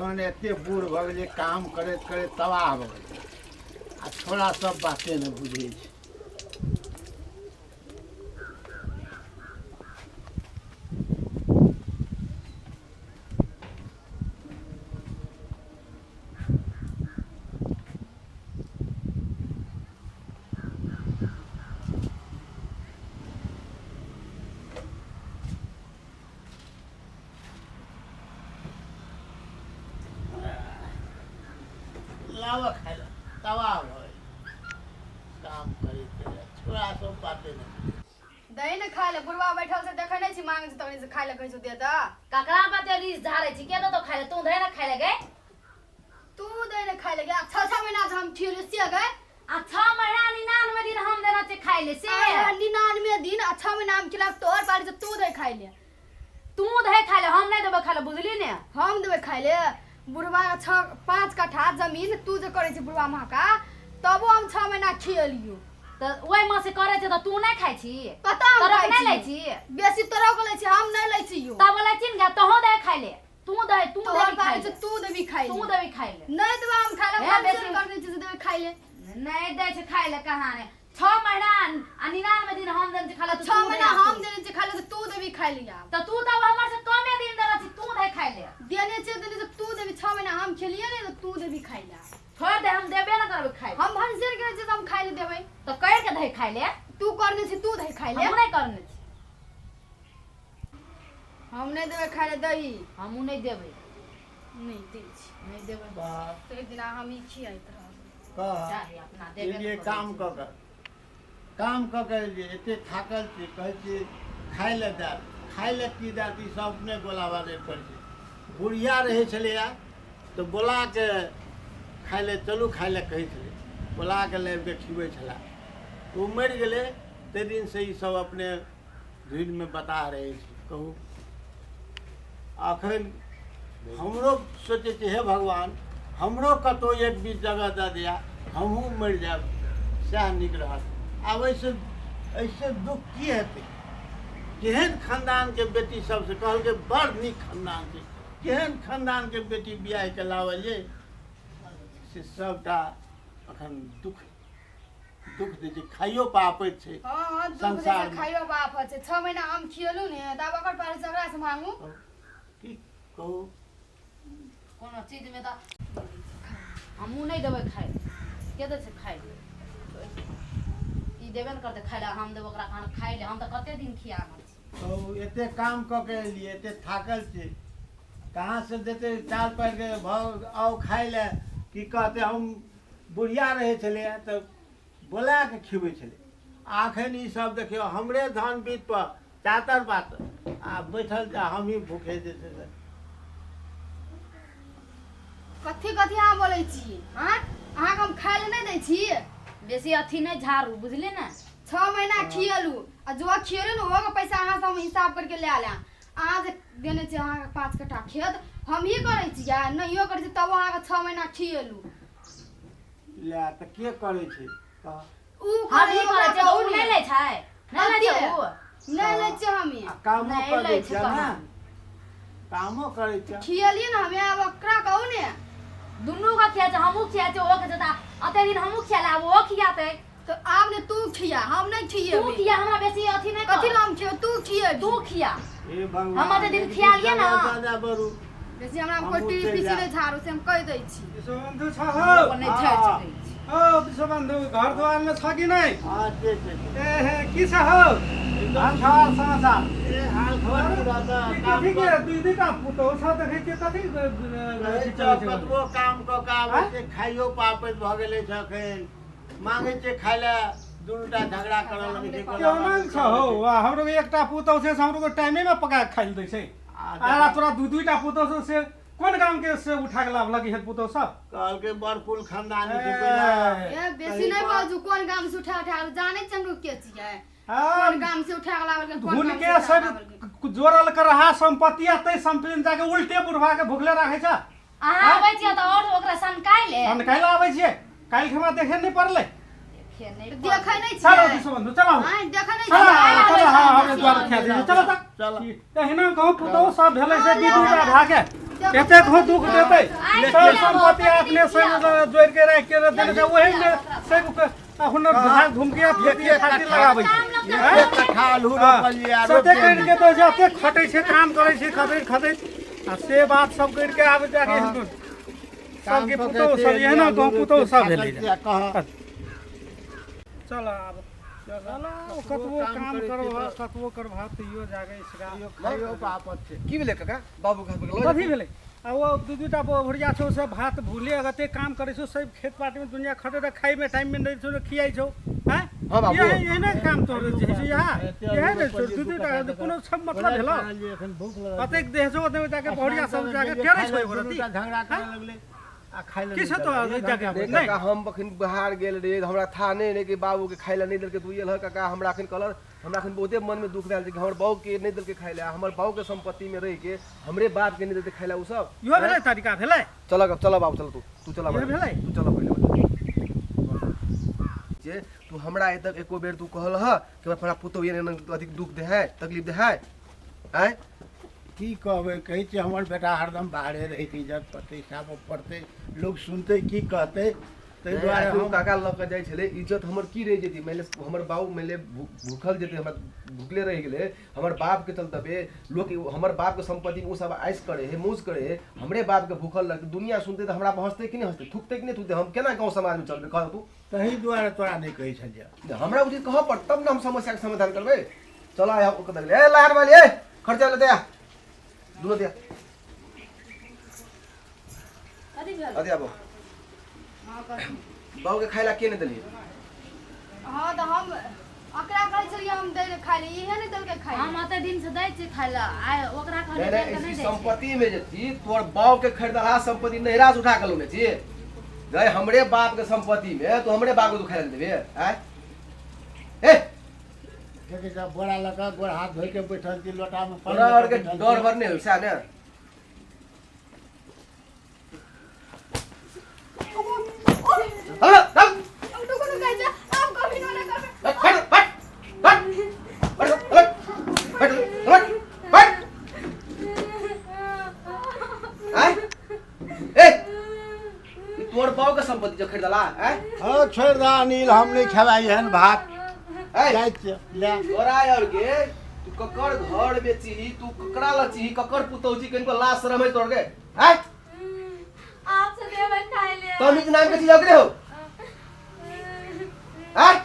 एते बूढ़ भ गेलै काम करैत करैत तबाह भ गेलै आ छोड़ा सब बाते नहि बुझै छै। लावा खाए तबाह भ गेलै काम करैत करैत छोड़ा सब बाते नहि। दही ने खाए ले बुढ़वा बैठल से देखे नहीं छी मांगे से तनी से खाए ले कहै छ दे त ककरा बते रीस झाड़े छी के तो खाए ले तू धै ना खाए ले गे तू दही ने खाए ले गे 6 महीना से हम खियो से गे आ 6 महीना 99 दिन हम देना से खाए ले से 99 दिन 6 महीना हम खिला तोर पारी से तू दही खाए ले तू धै खाए ले हम नहीं देबे खाए ले बुझली ने हम देबे खाए ले बुढ़वा 5 कट्ठा जमीन तू जे करे छी बुढ़वा मां का तबो हम 6 महीना खियलियो त ओइ मां से करे छ त तू नहीं खाए छी पता हम तोरा खाए नहीं छी ले छी बेसी तोरा को ले छी हम नहीं ले छी यो तब ले छी न तो हो दे खाए ले तू देबी तोर खाए पारी से तू देबी खाए ले तू देबी खाए ले नहीं देबा हम खाए ले हे हम बेसी- से कर दे छी देबे खाए ले नहीं दे छ खाए ले कहां ने 6 महीना आ 99 दिन हम देन खाए ले 6 महीना हम देने छी खाए ले तू देबी खाए ले त तू तब हमर से कमे दिन देना छी तू धै खाए ले देने से तू देबी 6 महीना हम खेलिए नहीं तो तू देबी खाए ले छोड़ दे हम देबे ना करबे खाए हम भनसेर के जे हम खाए ले देबै तो कह के धै खाए ले तू करने छी तू दही खाए ले हम नहीं करने छी हम नहीं देबै खाए ले दही हम नहीं देबे नहीं दे छी नहीं देबे बाप तो एक दिन हम ही खियाइत रहब कह चाहे अपना एलिए देबे काम क के एलिए एते थाकल छी कहै छी खाए ले दे खाए ले की दे ई सब अपने बोलावा दे पड़ै छै। बुढ़िया रहै छलैया तो बोला के खाए ले चलू खाए ले कहै छलै बोला के लाबि के खिबै छला ओ मरि गेलै ताहि दिन से ई सब अपने धुन में बता रहे छी। कहू अखन हमरो सोचे छी हे भगवान हमरो कतौ एक बीच जगह दे दिया हमहूँ मरि जायब सएह नीक रहत। आब ऐसे दुख की हेतै केहन खानदान के बेटी सबसे कहलकै बड़ नीक खानदान छै केहन खानदान के बेटी बियाह के लावलिए से सबटा अखन दुख दै छै खाइयो पापैत छै हां हां दुख दे संसार में। खाइयो बाप छै 6 महीना हम खियलु ने तब ओकर पारी से ओकरा से मांगू की कहू कोनो चीज में त हम नहीं देबे खाए के दे छै खाए ई देबे न करते खाए ले हम देब ओकरा खाना खाए ले हम त कते दिन खिया न छी कहू एते काम क के एलिए एते थाकल छै कहाँ से देते चाल पड़ के भाव आओ खाए ले की कहते हम बुढ़िया रहे छलै तो बोला के खिबै छलै आखन ई सब देखियो हमरे धान बीत पर चातर बात आ बैठल जा हम ही भूखे जे छै से कथि कथि अहाँ बोलै छी हां अहाँ हम खाए ले नहीं दै छी बेसी अथी नहीं झाड़ू बुझले ना 6 महीना खियलु आ जो खियलु न ओके पैसा अहाँ से हम हिसाब करके ले आले अहाँ जे देने छी अहाँ के 5 कट्ठा खेत हम ही करै छी या नहियो करै छी तब अहाँ के 6 महीना खियलु ले त के करै छै कह ऊ हम ही करे छै ऊ उ नहीं ले छै नहीं ले छै उ नहीं ले छी हम ही आ कामो नहीं कर लै दै छै छै ना कहाँ। कामो करै छै खियलिए न हमें अब ओकरा कहू ने दुन्नू का खिया छै हमहू खिया छै ओ के जता अते दिन हमहू खियाला वो खियाते तो आब ने तू खिया हम नहीं खिए तू खिया हमरा बेसी अथी नहीं कथि कर नाम खियो तू खिए तू खिया ए भगवान हम अते दिन खिया लिया ना। दादा बरू बेसी हमरा हमहूँ कोई टीवी चलि पीसी जाएब। नहीं झाड़ू से हम कह दै छी विश्वबंधु छ वो हो नहीं छै छै हो विश्वबंधु घर द्वार में छ कि नहीं हां के छै ए हे की छ हो हाल खबर समाचार ए हाल खबर पूरा त काम कथी के दुई दुईटा पुतौ छ देखै छियै कथी कहै छै कतबो काम क के आबै छै खाइयो पापैत भ गेलै छ एखन मांगै छै खाइ ले दुनुटा झगड़ा करऽ लगै छै केहन छ हो वाह हमरो के एकटा पुतौ छै से हमरो के टाइमे में पका के खाइ दै छै आरा तोरा दुई दुईटा पुतौ छ से कोन गांव के से उठा के लाभ लगी है पुतौ सब कहलकै बरफुल खानदानी छै ए, पहिला ए बेसी नहीं बाजू कोन गाम से उठा उठा जाने छ हम के छियै हाँ कोन गाम से उठा के लावल के कोन भूल गाम के से उठा के सब लावल के। जोड़ल कर रहा संपत्ति तै संपत्ति जाके उल्टे बुढ़वा के भुगले राखै छ अहाँ आबै छियै त और ओकरा सनकाइ ले हम काल्हि आबै छियै काल्हि हमरा देखे नहीं पड़लै खेर नहीं देखै नहीं चलो छियै दिसो बंधु चलो हां देखै नहीं चलो छियै चलो हाँ हमरे द्वार खा दे चलो तक चलो। तहिना गाँव पुतौ सब भेलै से दीदीटा भागे एते घो दुख देतै सब संपत्ति अपने से जोड़ के राख के देने से वही में से हुनर भाग घूम के फेंके खातिर लगाबै एक कट्ठा आलू रोपलिए आ सते कर के तो जते खटै छै काम करै छै खटै आ से बात सब कर के आब जाके हिन्दू सबके पुतौ सब एहना गाँव पुतौ सब भेलै कहाँ चल आब चलो कतबो काम करबा कतबो करबा तैयो जाके इसका खाइयो पापत छै की भेलै काका बाबू घर पर कथी भेलै आ वो दूटा भुरिया छौ से भात भूले अगते काम करे छौ सब खेत पाटी में दुनिया खटे त खाइ में टाइम में नहीं छौ खियाइ छौ हैं हाँ बाबू। ये ना काम तो जे छै यहाँ यह ने छौ दूटा कोनो सब मतलब भेलो एखन भूख लगल कतेक देह छौ ओते जाके भुरिया सब जाके केरै छौ एगो रति झगड़ा करे लगले आ खाइ ले किस तो जाके देख नहीं काका हम अखन बाहर गेल रे हमरा था नहीं रे कि बाबू के खाइला नहीं देलके तू एल काका हमरा अखन कलर हमरा अखन बहुते मन में दुख रहल छै कि हमर बाबू के नहीं देलके खाइला हमर बाबू के संपत्ति में रह के हमरे बाप के नहीं देलके खाइला उ सब यो भेलै तरीका भेलै चल बाबू चल तू चल ये भेलै? तू चल पहिले जे तू हमरा ए तक एको बेर तू कहल ह कि हमरा पुतो ये अधिक दुख दे है तकलीफ दे है आय की कहबै कहै छै हमर बेटा हरदम बाहरे रहै छै इज्जत प्रतिष्ठा पर पड़तै लोग सुनतै की कहतै ताहि दुआरे तू हम काका लऽ के जाइ छलै इज्जत हमर की रहि जेती मानि ले हमर बाबू मानि ले भूखल जेतै हमरा भूखले रहि गेलै हमर बाप के चलते लोग हमर बाप के संपत्ति में उ सब आइस करे है मौज करे है हमरे बाप के भूखल रहतै दुनिया सुनतै तऽ हमरा हंसतै कि नहीं हंसतै थुकतै कि नहीं थुकतै हम केना गाँव समाज में चलबै कह तू ताहि दुआरे तोरा नहि कहै छलियै हमरा उचित कहऽ पड़ तब ने हम समस्या के समाधान करबै चल आया ओकर तक ए लहर वाली ए खर्चा ले दे दुनो दे कथी भेल अदे आबो हां कर बाबू के खाइला के नहीं देलिए हां त हम अकरा कहै छलियै हम दै खाइ ले इहे ने देलकै खाइ हम अते दिन से दै छी खाइ ला आइ ओकरा कहले नहीं दे के नहीं नहीं इसी दै छी संपत्ति में जेती तोर बाप के खरीदला संपत्ति नहिरा से उठा के लोने छी गए हमरे बाप के संपत्ति में तो हमरे बाप को तू खाइला देबे आय ए देखै छ बोरा लगा गोर हाथ धोइ के बैठल छी लोटा में तोरा और के डर भर नहीं होइसा ने हेलो चल अब तो कोनो कहै छै हम कभी न करबै हट आय ए ई तोर बाप के संपत्ति जो खरीदला आय हां छोड़ दा अनिल हम नहीं खेबाई एहन भात आय जाइ छै ले तोरा और के तू ककर घर बेची तू ककरा लची ककर पुतौची कनको लाश शरम है तोड़ के आय आपसे देबै खाइ ले तमीज नाम के चीज ओकरे हो आय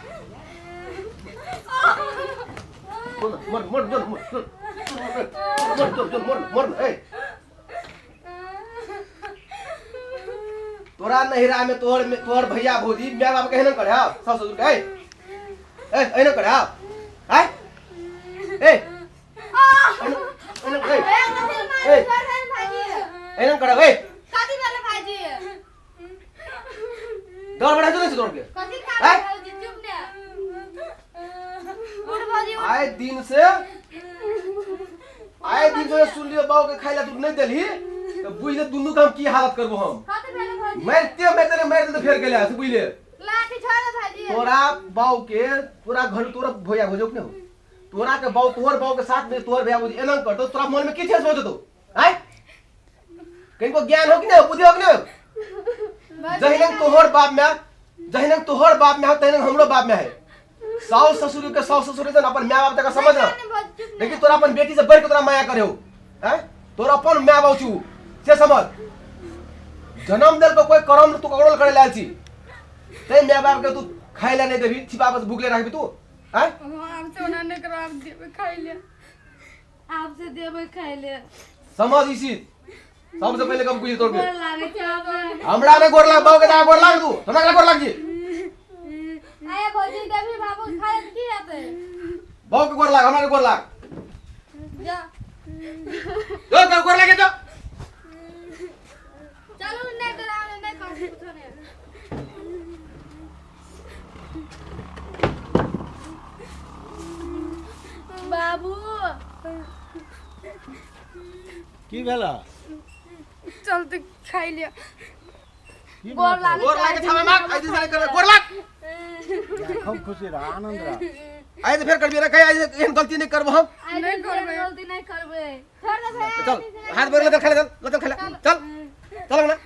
मर ए तोरा नहिरा में तोहर भैया भौजी माय बाप कहने करे हा सास ससुर के ए एने करे हा आय ए एने करे ए एने करे ए कथी भेलै भाईजी डर बढ़ा दे तोड़ के कथी आय? खा भाईजी चुप ने गुड भाईजी आए दिन से सुन लियो बाबू के खाइला तू नहीं देली तो बुझ ले दुनू काम की हालत करबो हम कथी भेलै भाईजी मैं तेरे मार दे तो फेर गेले बुझ ले लाठी छोड़ भाईजी तोरा बाऊ के तोरा घर तोरा भैया भोजो के हो तोरा के बाऊ तोहर बाऊ के साथ में तोहर भैया भोजी एना करतो तोरा मन में की थे सोचतो आय कनको ज्ञान हो कि नहीं बुद्धि हो कि नहीं जहिन तोहर बाप में हो तहिन हमरो बाप में है सास ससुर के सास ससुर से अपन माय बाप तक समझ ना लेकिन तोरा अपन बेटी से बढ़ के तोरा माया करे हो हैं तोरा अपन माय बाप छू से समझ जन्म देल को कोई करम तू ककरोल करे लाल छी ते माय बाप के तू खाइला नहीं देबी छिपा के भूखले रखबी तू हैं हमसे ओना नहीं करो आप देबै खाइ ले आपसे देबै खाइ ले समझ इसी सबसे पहले कब बुझी तोड़ के गोर लागे छै अब हमरा ने गोर लाग बाऊ के दा गोर लाग तू हमरा गोर लाग जी आया भाईजी देबी बाबू खाइ की हेतै बाऊ के गोर लाग हमरा के गोर लाग जा जो गोर लागे जो चलू नहीं डराओ नहीं कर कुछो नहीं बाबू की भेला चलते खाइ ले गोर लागे गोर लागे छामा माग आई दिन साले कर गोर लाग खूब खुशी रहा आनंद रहा आई तो फिर कर भी रखे आई एहन गलती नहीं करबो हम नहीं करबे गलती नहीं करबे छोड़ दे भाई चल हाथ बोल ले खेले चल खेले चल चल ना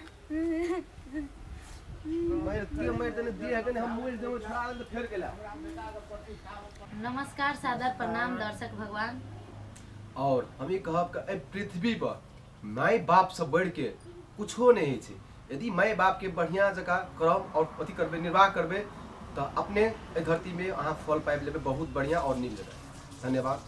मैं तने दी है कि हम मोबाइल दे छुड़ा दे फिर गेला नमस्कार सादर प्रणाम दर्शक भगवान। और हम ये कहब कि पृथ्वी पर माय बाप से बढ़ के कुछो नहीं है। यदि माय बाप के बढ़िया जगह करब और अथी करबे निर्वाह करबे तो अपने धरती में अहाँ फल पाइब लेबे बहुत बढ़िया और नीक लेबे। धन्यवाद।